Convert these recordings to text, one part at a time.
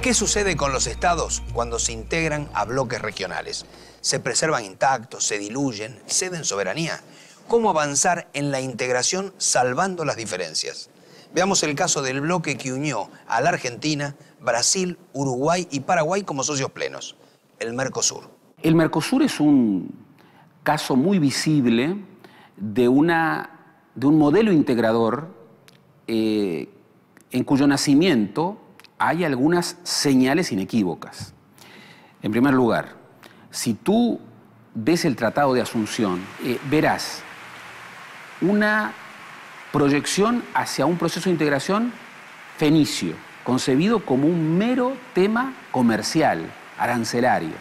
¿Qué sucede con los estados cuando se integran a bloques regionales? ¿Se preservan intactos, se diluyen, ceden soberanía? ¿Cómo avanzar en la integración salvando las diferencias? Veamos el caso del bloque que unió a la Argentina, Brasil, Uruguay y Paraguay como socios plenos, el Mercosur. El Mercosur es un caso muy visible de un modelo integrador en cuyo nacimiento hay algunas señales inequívocas. En primer lugar, si tú ves el Tratado de Asunción, verás una proyección hacia un proceso de integración fenicio, concebido como un mero tema comercial, arancelario.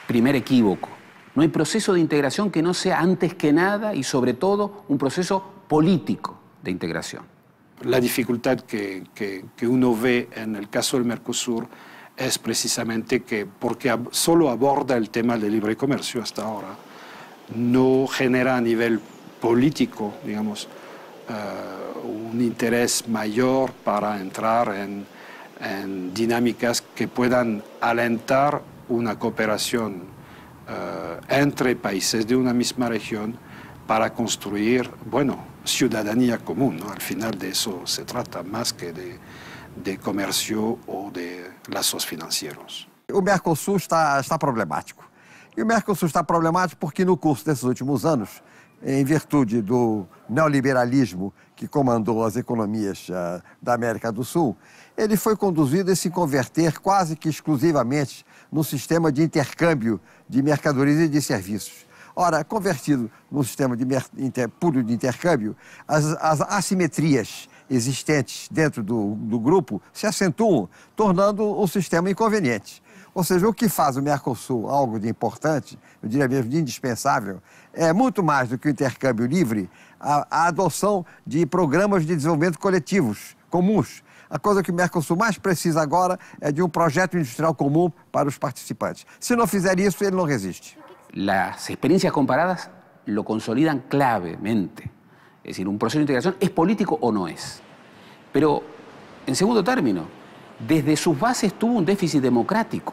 Primer equívoco. No hay proceso de integración que no sea antes que nada y sobre todo un proceso político de integración. La dificultad que uno ve en el caso del Mercosur es precisamente que, porque solo aborda el tema del libre comercio hasta ahora, no genera a nivel político, digamos, un interés mayor para entrar en dinámicas que puedan alentar una cooperación entre países de una misma región para construir, bueno, ciudadanía común, ¿no? Al final de eso se trata, más que de comercio ou de laços financeiros. O Mercosul está problemático. E o Mercosul está problemático porque no curso desses últimos anos, em virtude do neoliberalismo que comandou as economias da América do Sul, ele foi conduzido a se converter quase que exclusivamente no sistema de intercâmbio de mercadorias e de serviços. Ora, convertido num sistema puro de intercâmbio, as assimetrias existentes dentro do grupo se acentuam, tornando o sistema inconveniente. Ou seja, o que faz o Mercosul algo de importante, eu diria mesmo de indispensável, é muito mais do que o intercâmbio livre, a adoção de programas de desenvolvimento coletivos, comuns. A coisa que o Mercosul mais precisa agora é de um projeto industrial comum para os participantes. Se não fizer isso, ele não resiste. Las experiencias comparadas lo consolidan clavemente. Es decir, un proceso de integración es político o no es. Pero, en segundo término, desde sus bases tuvo un déficit democrático.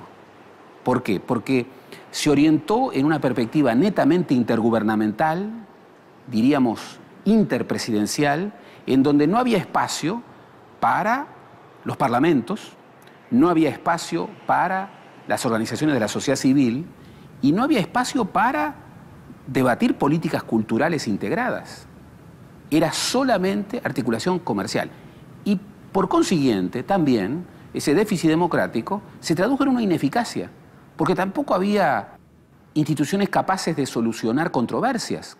¿Por qué? Porque se orientó en una perspectiva netamente intergubernamental, diríamos interpresidencial, en donde no había espacio para los parlamentos, no había espacio para las organizaciones de la sociedad civil, y no había espacio para debatir políticas culturales integradas. Era solamente articulación comercial. Y por consiguiente, también, ese déficit democrático se tradujo en una ineficacia, porque tampoco había instituciones capaces de solucionar controversias.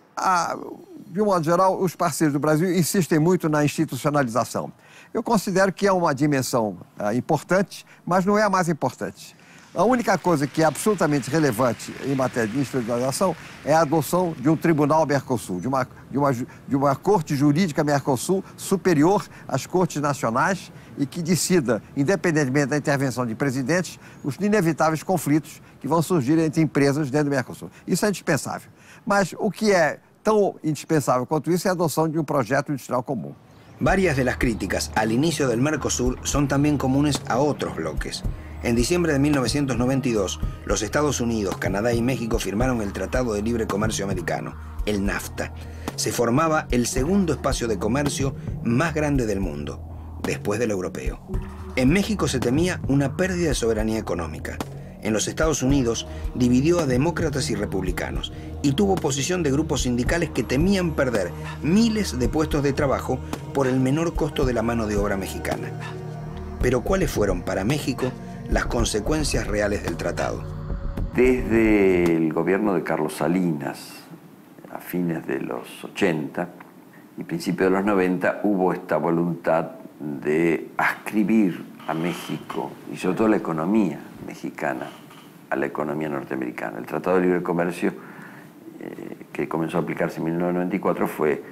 De um modo geral, os parceiros do Brasil insistem muito na institucionalização. Eu considero que é uma dimensão importante, mas não é a mais importante. A única coisa que é absolutamente relevante em matéria de institucionalização é a adoção de um tribunal Mercosul, de uma corte jurídica Mercosul superior às cortes nacionais e que decida, independentemente da intervenção de presidentes, os inevitáveis conflitos que vão surgir entre empresas dentro do Mercosul. Isso é indispensável. Mas o que é tão indispensável quanto isso é a adoção de um projeto industrial comum. Varias de las críticas al inicio del Mercosur son también comunes a otros bloques. En diciembre de 1992, los Estados Unidos, Canadá y México firmaron el Tratado de Libre Comercio Americano, el NAFTA. Se formaba el segundo espacio de comercio más grande del mundo, después del europeo. En México se temía una pérdida de soberanía económica. En los Estados Unidos dividió a demócratas y republicanos y tuvo oposición de grupos sindicales que temían perder miles de puestos de trabajo por el menor costo de la mano de obra mexicana. Pero ¿cuáles fueron para México las consecuencias reales del tratado? Desde el gobierno de Carlos Salinas, a fines de los 80 y principios de los 90, hubo esta voluntad de adscribir a México y sobre todo la economía mexicana a la economía norteamericana. El Tratado de Libre Comercio, que comenzó a aplicarse en 1994, fue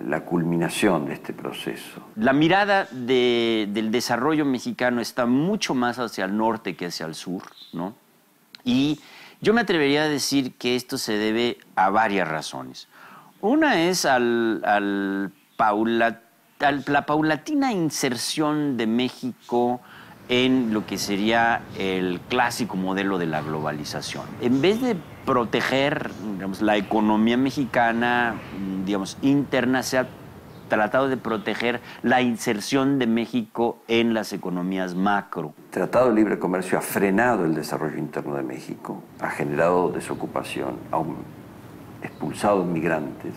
la culminación de este proceso. La mirada del desarrollo mexicano está mucho más hacia el norte que hacia el sur, ¿no? Y yo me atrevería a decir que esto se debe a varias razones. Una es a la paulatina inserción de México en lo que sería el clásico modelo de la globalización. En vez de proteger, digamos, la economía mexicana, digamos, interna, se ha tratado de proteger la inserción de México en las economías macro. El Tratado de Libre Comercio ha frenado el desarrollo interno de México, ha generado desocupación, ha expulsado inmigrantes,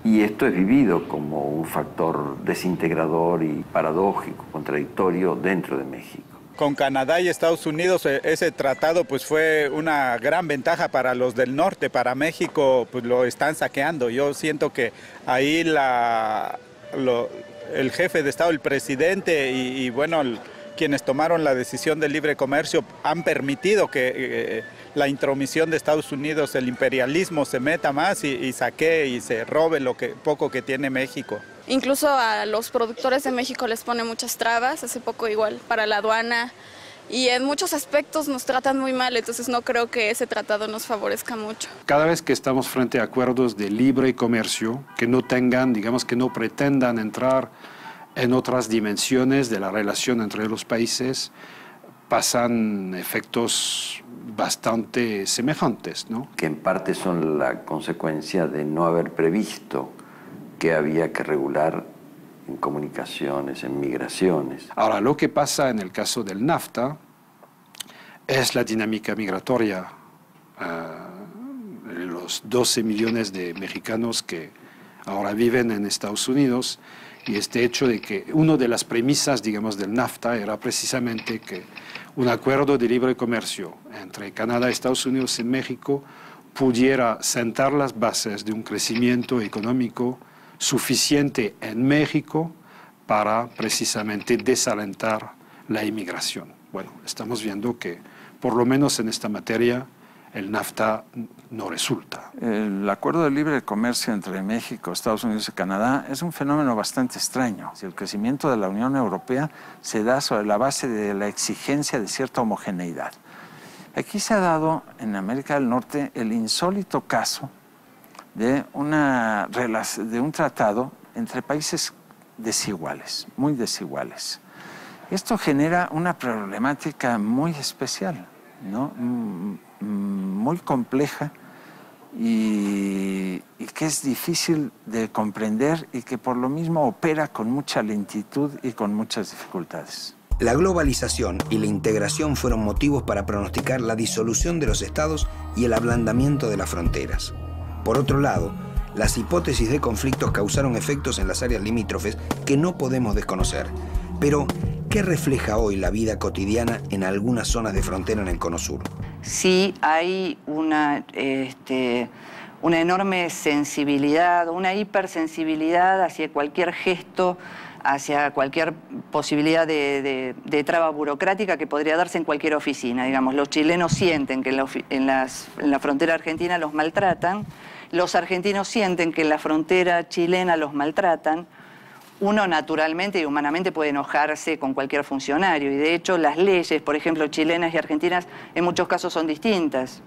y esto es vivido como un factor desintegrador y paradójico, contradictorio dentro de México. Con Canadá y Estados Unidos ese tratado pues fue una gran ventaja para los del norte. Para México pues lo están saqueando. Yo siento que ahí el jefe de Estado, el presidente y bueno, quienes tomaron la decisión del libre comercio han permitido que la intromisión de Estados Unidos, el imperialismo se meta más y saquee y se robe lo poco que tiene México. Incluso a los productores de México les pone muchas trabas, hace poco igual para la aduana, y en muchos aspectos nos tratan muy mal, entonces no creo que ese tratado nos favorezca mucho. Cada vez que estamos frente a acuerdos de libre comercio que no tengan, digamos, que no pretendan entrar en otras dimensiones de la relación entre los países, pasan efectos bastante semejantes, ¿no? Que en parte son la consecuencia de no haber previsto que había que regular en comunicaciones, en migraciones. Ahora, lo que pasa en el caso del NAFTA es la dinámica migratoria. Los 12 millones de mexicanos que ahora viven en Estados Unidos, y este hecho de que una de las premisas, digamos, del NAFTA era precisamente que un acuerdo de libre comercio entre Canadá, Estados Unidos y México pudiera sentar las bases de un crecimiento económico suficiente en México para precisamente desalentar la inmigración. Bueno, estamos viendo que por lo menos en esta materia el NAFTA no resulta. El acuerdo de libre comercio entre México, Estados Unidos y Canadá es un fenómeno bastante extraño. El crecimiento de la Unión Europea se da sobre la base de la exigencia de cierta homogeneidad. Aquí se ha dado en América del Norte el insólito caso de un tratado entre países desiguales, muy desiguales. Esto genera una problemática muy especial, ¿no? Muy compleja y que es difícil de comprender y que por lo mismo opera con mucha lentitud y con muchas dificultades. La globalización y la integración fueron motivos para pronosticar la disolución de los estados y el ablandamiento de las fronteras. Por otro lado, las hipótesis de conflictos causaron efectos en las áreas limítrofes que no podemos desconocer. Pero, ¿qué refleja hoy la vida cotidiana en algunas zonas de frontera en el Cono Sur? Sí hay una enorme sensibilidad, una hipersensibilidad hacia cualquier gesto, hacia cualquier posibilidad de traba burocrática que podría darse en cualquier oficina. Digamos, los chilenos sienten que en la frontera argentina los maltratan, los argentinos sienten que en la frontera chilena los maltratan. Uno naturalmente y humanamente puede enojarse con cualquier funcionario y de hecho las leyes, por ejemplo, chilenas y argentinas en muchos casos son distintas.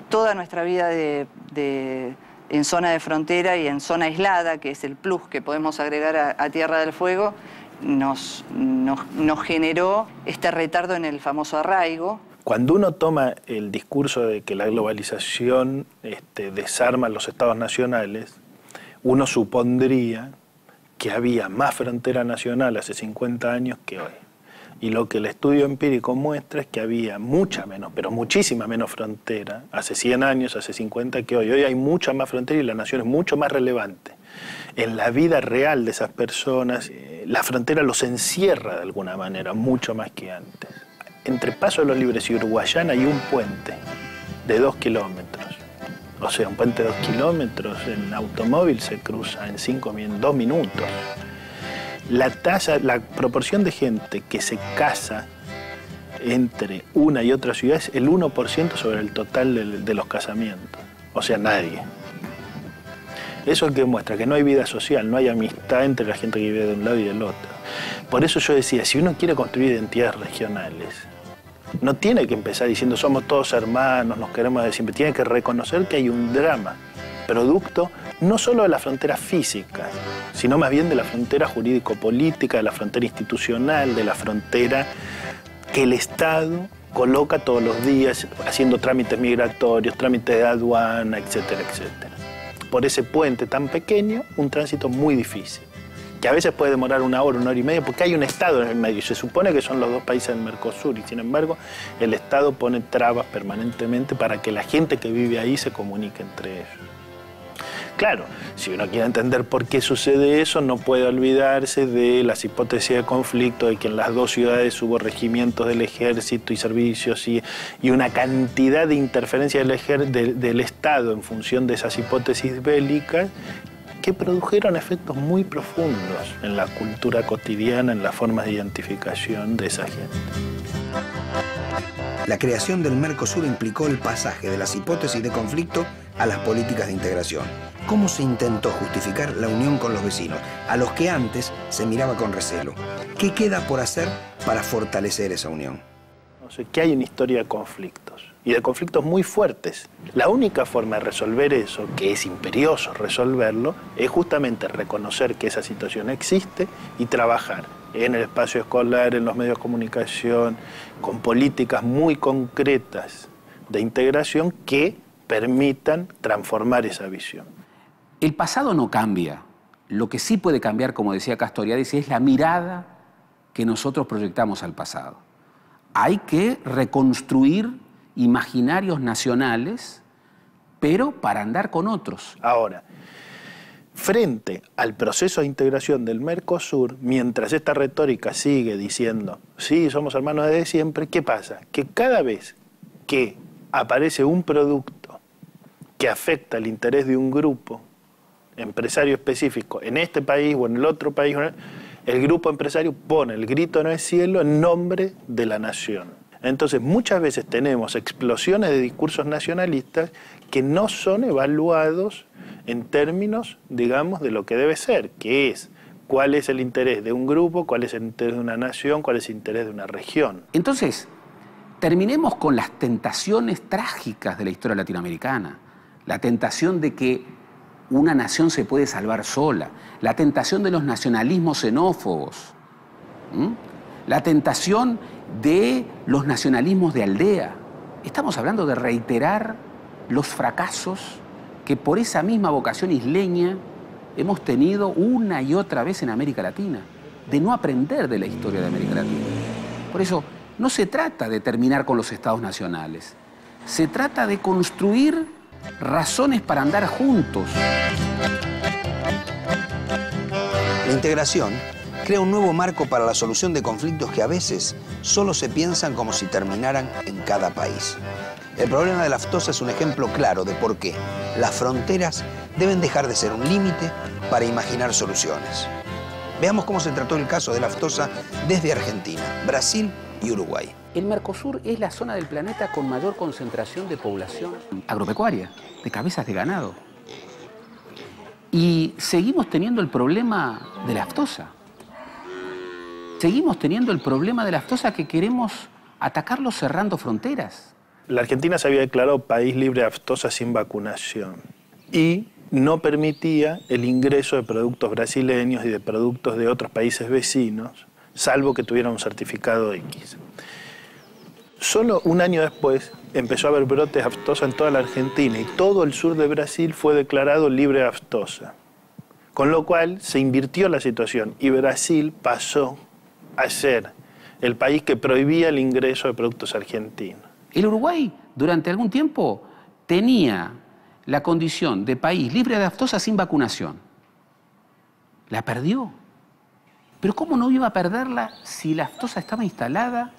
Toda nuestra vida en zona de frontera y en zona aislada, que es el plus que podemos agregar a Tierra del Fuego, nos generó este retardo en el famoso arraigo. Cuando uno toma el discurso de que la globalización desarma los estados nacionales, uno supondría que había más frontera nacional hace 50 años que hoy. Y lo que el estudio empírico muestra es que había mucha menos, pero muchísima menos frontera hace 100 años, hace 50 que hoy. Hoy hay mucha más frontera y la nación es mucho más relevante. En la vida real de esas personas, la frontera los encierra de alguna manera, mucho más que antes. Entre Paso de los Libres y Uruguayana hay un puente de 2 kilómetros. O sea, un puente de 2 kilómetros en automóvil se cruza en 2 minutos. La proporción de gente que se casa entre una y otra ciudad es el 1% sobre el total de los casamientos. O sea, nadie. Eso es que muestra que no hay vida social, no hay amistad entre la gente que vive de un lado y del otro. Por eso yo decía, si uno quiere construir identidades regionales, no tiene que empezar diciendo somos todos hermanos, nos queremos de siempre. Tiene que reconocer que hay un drama producto no solo de la frontera física, sino más bien de la frontera jurídico-política, de la frontera institucional, de la frontera que el Estado coloca todos los días haciendo trámites migratorios, trámites de aduana, etcétera, etcétera. Por ese puente tan pequeño, un tránsito muy difícil, que a veces puede demorar 1 hora, 1 hora y media, porque hay un Estado en el medio. Se supone que son los 2 países del Mercosur y, sin embargo, el Estado pone trabas permanentemente para que la gente que vive ahí se comunique entre ellos. Claro, si uno quiere entender por qué sucede eso, no puede olvidarse de las hipótesis de conflicto, de que en las 2 ciudades hubo regimientos del ejército y servicios y una cantidad de interferencia del Estado en función de esas hipótesis bélicas que produjeron efectos muy profundos en la cultura cotidiana, en las formas de identificación de esa gente. La creación del Mercosur implicó el pasaje de las hipótesis de conflicto a las políticas de integración. ¿Cómo se intentó justificar la unión con los vecinos, a los que antes se miraba con recelo? ¿Qué queda por hacer para fortalecer esa unión? O sea, que hay una historia de conflictos, y de conflictos muy fuertes. La única forma de resolver eso, que es imperioso resolverlo, es justamente reconocer que esa situación existe y trabajar en el espacio escolar, en los medios de comunicación, con políticas muy concretas de integración que permitan transformar esa visión. El pasado no cambia. Lo que sí puede cambiar, como decía Castoriadis, es la mirada que nosotros proyectamos al pasado. Hay que reconstruir imaginarios nacionales, pero para andar con otros. Ahora, frente al proceso de integración del Mercosur, mientras esta retórica sigue diciendo, sí, somos hermanos desde siempre, ¿qué pasa? Que cada vez que aparece un producto que afecta el interés de un grupo empresario específico en este país o en el otro país, el grupo empresario pone el grito en el cielo en nombre de la nación. Entonces, muchas veces tenemos explosiones de discursos nacionalistas que no son evaluados en términos, digamos, de lo que debe ser, que es cuál es el interés de un grupo, cuál es el interés de una nación, cuál es el interés de una región. Entonces, terminemos con las tentaciones trágicas de la historia latinoamericana. La tentación de que una nación se puede salvar sola, la tentación de los nacionalismos xenófobos, la tentación de los nacionalismos de aldea. Estamos hablando de reiterar los fracasos que por esa misma vocación isleña hemos tenido una y otra vez en América Latina, de no aprender de la historia de América Latina. Por eso, no se trata de terminar con los estados nacionales, se trata de construir razones para andar juntos. La integración crea un nuevo marco para la solución de conflictos que a veces solo se piensan como si terminaran en cada país. El problema de la aftosa es un ejemplo claro de por qué las fronteras deben dejar de ser un límite para imaginar soluciones. Veamos cómo se trató el caso de la aftosa desde Argentina, Brasil y Uruguay. El Mercosur es la zona del planeta con mayor concentración de población agropecuaria, de cabezas de ganado. Y seguimos teniendo el problema de la aftosa. Seguimos teniendo el problema de la aftosa que queremos atacarlo cerrando fronteras. La Argentina se había declarado país libre de aftosa sin vacunación y no permitía el ingreso de productos brasileños y de productos de otros países vecinos, salvo que tuvieran un certificado X. Solo un año después empezó a haber brotes de aftosa en toda la Argentina y todo el sur de Brasil fue declarado libre de aftosa. Con lo cual se invirtió la situación y Brasil pasó a ser el país que prohibía el ingreso de productos argentinos. El Uruguay, durante algún tiempo, tenía la condición de país libre de aftosa sin vacunación. La perdió. Pero ¿cómo no iba a perderla si la aftosa estaba instalada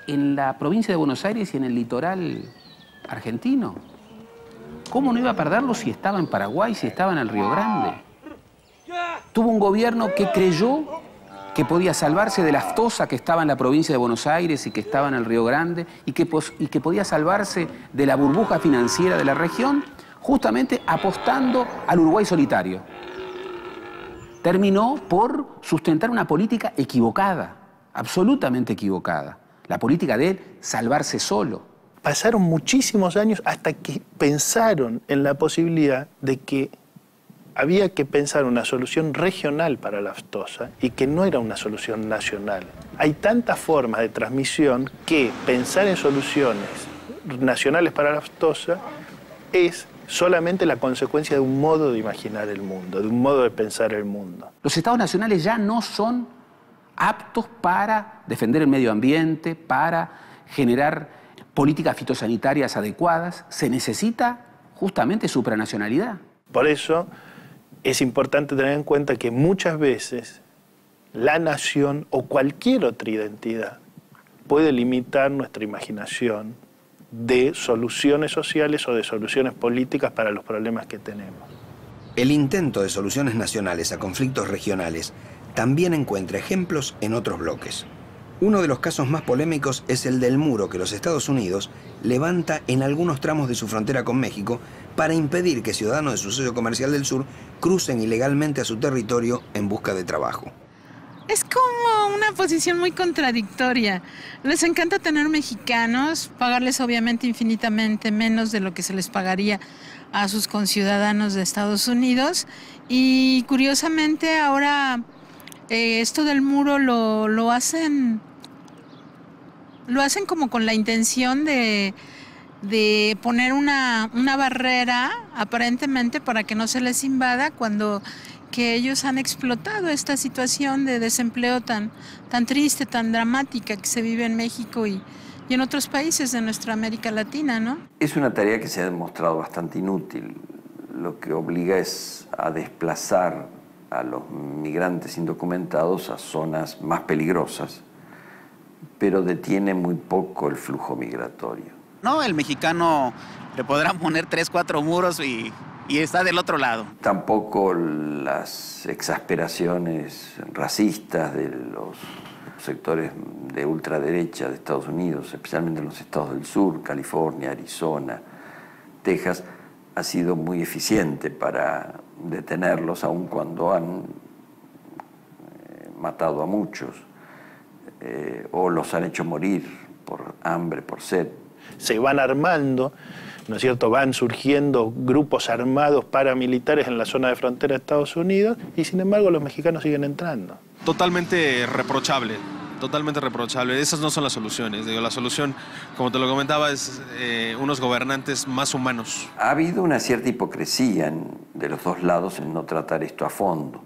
en la provincia de Buenos Aires y en el litoral argentino? ¿Cómo no iba a perderlo si estaba en Paraguay, si estaba en el Río Grande? Tuvo un gobierno que creyó que podía salvarse de la aftosa que estaba en la provincia de Buenos Aires y que estaba en el Río Grande y que podía salvarse de la burbuja financiera de la región, justamente apostando al Uruguay solitario. Terminó por sustentar una política equivocada, absolutamente equivocada, la política de salvarse solo. pasaron muchísimos años hasta que pensaron en la posibilidad de que había que pensar una solución regional para la aftosa y que no era una solución nacional. Hay tantas formas de transmisión que pensar en soluciones nacionales para la aftosa es solamente la consecuencia de un modo de imaginar el mundo, de un modo de pensar el mundo. Los estados nacionales ya no son aptos para defender el medio ambiente, para generar políticas fitosanitarias adecuadas. Se necesita justamente supranacionalidad. Por eso es importante tener en cuenta que muchas veces la nación o cualquier otra identidad puede limitar nuestra imaginación de soluciones sociales o de soluciones políticas para los problemas que tenemos. El intento de soluciones nacionales a conflictos regionales también encuentra ejemplos en otros bloques. Uno de los casos más polémicos es el del muro que los Estados Unidos levanta en algunos tramos de su frontera con México para impedir que ciudadanos de su socio comercial del sur crucen ilegalmente a su territorio en busca de trabajo. Es como una posición muy contradictoria. Les encanta tener mexicanos, pagarles obviamente infinitamente menos de lo que se les pagaría a sus conciudadanos de Estados Unidos. Y curiosamente ahora esto del muro lo hacen como con la intención de poner una barrera aparentemente para que no se les invada, cuando que ellos han explotado esta situación de desempleo tan triste, tan dramática que se vive en México y en otros países de nuestra América Latina, ¿no? Es una tarea que se ha demostrado bastante inútil. Lo que obliga es a desplazar a los migrantes indocumentados a zonas más peligrosas, pero detiene muy poco el flujo migratorio. No, el mexicano le podrán poner 3, 4 muros y está del otro lado. Tampoco las exasperaciones racistas de los sectores de ultraderecha de Estados Unidos, especialmente en los estados del sur, California, Arizona, Texas, ha sido muy eficiente para detenerlos, aun cuando han matado a muchos o los han hecho morir por hambre, por sed. Se van armando, ¿no es cierto? Van surgiendo grupos armados paramilitares en la zona de frontera de Estados Unidos y sin embargo los mexicanos siguen entrando. Totalmente reprochable. Totalmente reprochable. Esas no son las soluciones. Digo, la solución, como te lo comentaba, es unos gobernantes más humanos. Ha habido una cierta hipocresía de los dos lados en no tratar esto a fondo.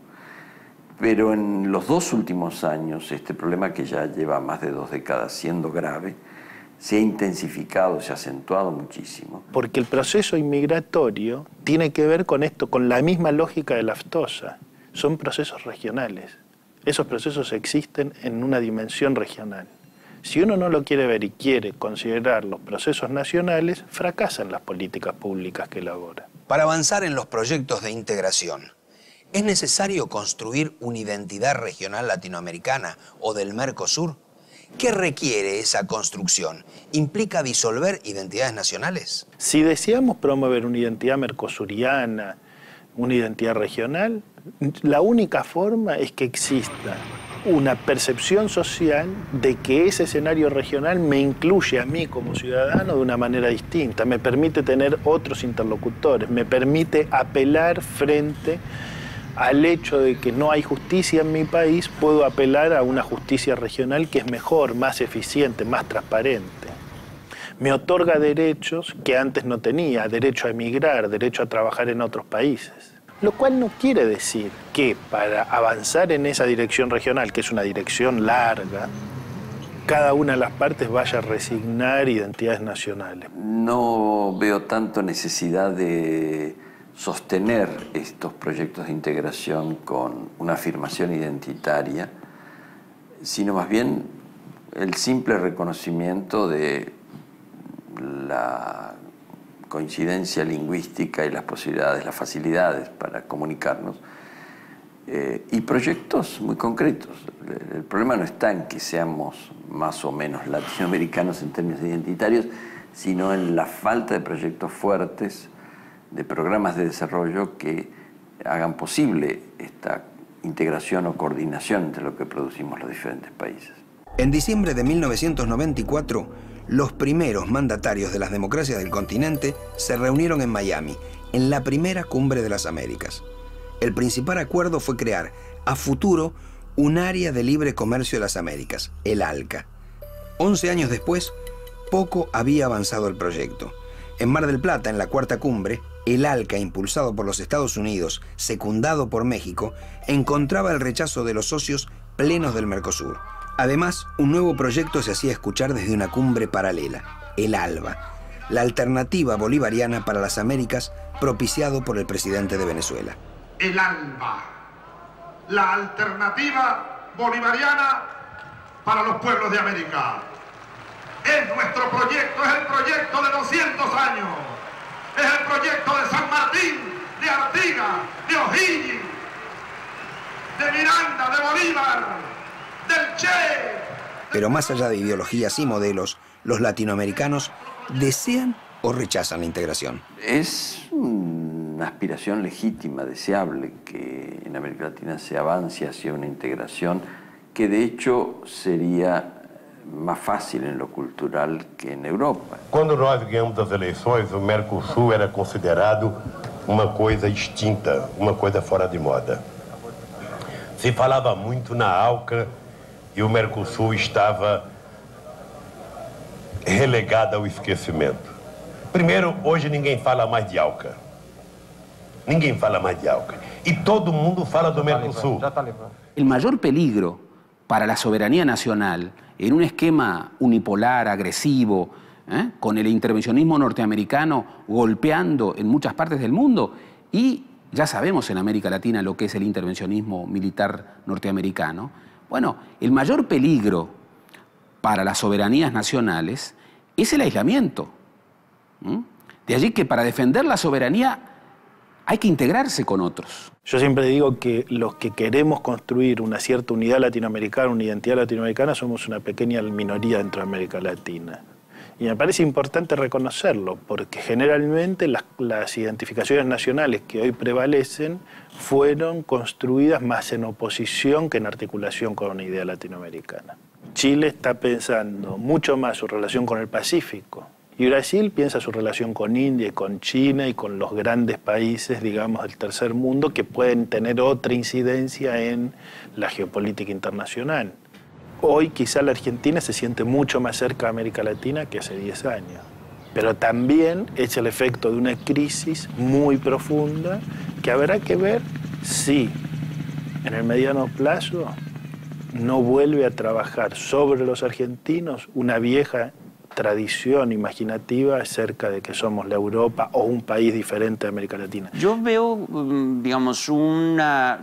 Pero en los 2 últimos años, este problema que ya lleva más de 2 décadas siendo grave, se ha intensificado, se ha acentuado muchísimo. Porque el proceso inmigratorio tiene que ver con esto, con la misma lógica de la aftosa. Son procesos regionales. Esos procesos existen en una dimensión regional. Si uno no lo quiere ver y quiere considerar los procesos nacionales, fracasan las políticas públicas que elabora. Para avanzar en los proyectos de integración, ¿es necesario construir una identidad regional latinoamericana o del Mercosur? ¿Qué requiere esa construcción? ¿Implica disolver identidades nacionales? Si deseamos promover una identidad mercosuriana, una identidad regional, la única forma es que exista una percepción social de que ese escenario regional me incluye a mí como ciudadano de una manera distinta, me permite tener otros interlocutores, me permite apelar frente al hecho de que no hay justicia en mi país, puedo apelar a una justicia regional que es mejor, más eficiente, más transparente. Me otorga derechos que antes no tenía, derecho a emigrar, derecho a trabajar en otros países. Lo cual no quiere decir que para avanzar en esa dirección regional, que es una dirección larga, cada una de las partes vaya a resignar identidades nacionales. No veo tanto necesidad de sostener estos proyectos de integración con una afirmación identitaria, sino más bien el simple reconocimiento de la coincidencia lingüística y las posibilidades, las facilidades para comunicarnos, y proyectos muy concretos. El problema no está en que seamos más o menos latinoamericanos en términos identitarios, sino en la falta de proyectos fuertes, de programas de desarrollo que hagan posible esta integración o coordinación entre lo que producimos los diferentes países. En diciembre de 1994, los primeros mandatarios de las democracias del continente se reunieron en Miami, en la primera cumbre de las Américas. El principal acuerdo fue crear, a futuro, un área de libre comercio de las Américas, el ALCA. 11 años después, poco había avanzado el proyecto. En Mar del Plata, en la cuarta cumbre, el ALCA, impulsado por los Estados Unidos, secundado por México, encontraba el rechazo de los socios plenos del Mercosur. Además, un nuevo proyecto se hacía escuchar desde una cumbre paralela, el ALBA, la alternativa bolivariana para las Américas, propiciado por el presidente de Venezuela. El ALBA, la alternativa bolivariana para los pueblos de América. Es nuestro proyecto, es el proyecto de 200 años. Es el proyecto de San Martín, de Artigas, de O'Higgins, de Miranda, de Bolívar, del Che. Pero más allá de ideologías y modelos, los latinoamericanos desean o rechazan la integración. Es una aspiración legítima, deseable, que en América Latina se avance hacia una integración que de hecho sería más fácil en lo cultural que en Europa. Quando nós ganhamos as eleições, o Mercosul era considerado uma coisa extinta, uma coisa fora de moda. Se falava muito na ALCA e o Mercosul estava relegado ao esquecimento. Primeiro, hoje ninguém fala mais de ALCA. Ninguém fala mais de ALCA. E todo mundo fala do Mercosul. El mayor peligro para la soberanía nacional en un esquema unipolar, agresivo, con el intervencionismo norteamericano golpeando en muchas partes del mundo, y ya sabemos en América Latina lo que es el intervencionismo militar norteamericano. Bueno, el mayor peligro para las soberanías nacionales es el aislamiento. De allí que para defender la soberanía hay que integrarse con otros. Yo siempre digo que los que queremos construir una cierta unidad latinoamericana, una identidad latinoamericana, somos una pequeña minoría dentro de América Latina. Y me parece importante reconocerlo, porque generalmente las identificaciones nacionales que hoy prevalecen fueron construidas más en oposición que en articulación con una idea latinoamericana. Chile está pensando mucho más su relación con el Pacífico. Y Brasil piensa su relación con India y con China y con los grandes países, digamos, del tercer mundo que pueden tener otra incidencia en la geopolítica internacional. Hoy quizá la Argentina se siente mucho más cerca de América Latina que hace 10 años. Pero también es el efecto de una crisis muy profunda que habrá que ver si en el mediano plazo no vuelve a trabajar sobre los argentinos una vieja tradición imaginativa acerca de que somos la Europa o un país diferente de América Latina. Yo veo, digamos,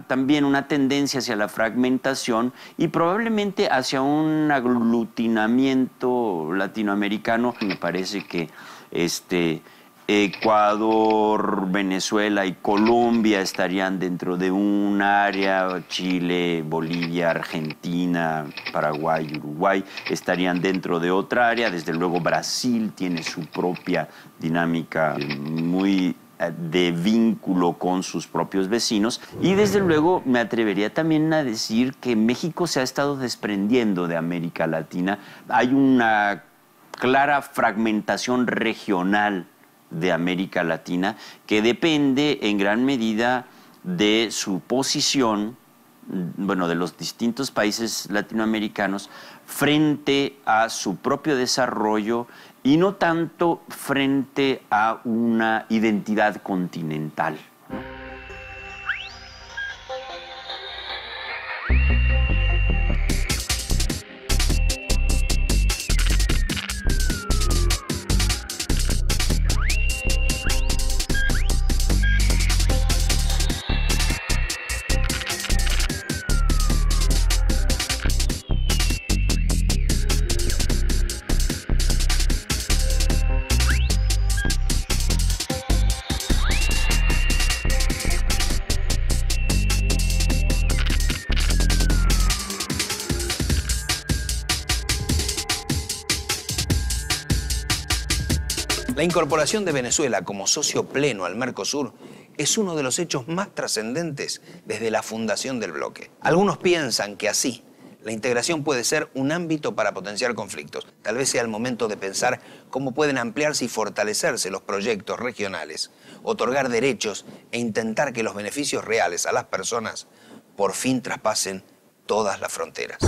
también una tendencia hacia la fragmentación y probablemente hacia un aglutinamiento latinoamericano. Me parece que Ecuador, Venezuela y Colombia estarían dentro de un área, Chile, Bolivia, Argentina, Paraguay, Uruguay estarían dentro de otra área. Desde luego Brasil tiene su propia dinámica muy de vínculo con sus propios vecinos y desde luego me atrevería también a decir que México se ha estado desprendiendo de América Latina. Hay una clara fragmentación regional de América Latina que depende en gran medida de su posición, bueno, de los distintos países latinoamericanos frente a su propio desarrollo y no tanto frente a una identidad continental. La incorporación de Venezuela como socio pleno al Mercosur es uno de los hechos más trascendentes desde la fundación del bloque. Algunos piensan que así la integración puede ser un ámbito para potenciar conflictos. Tal vez sea el momento de pensar cómo pueden ampliarse y fortalecerse los proyectos regionales, otorgar derechos e intentar que los beneficios reales a las personas por fin traspasen todas las fronteras.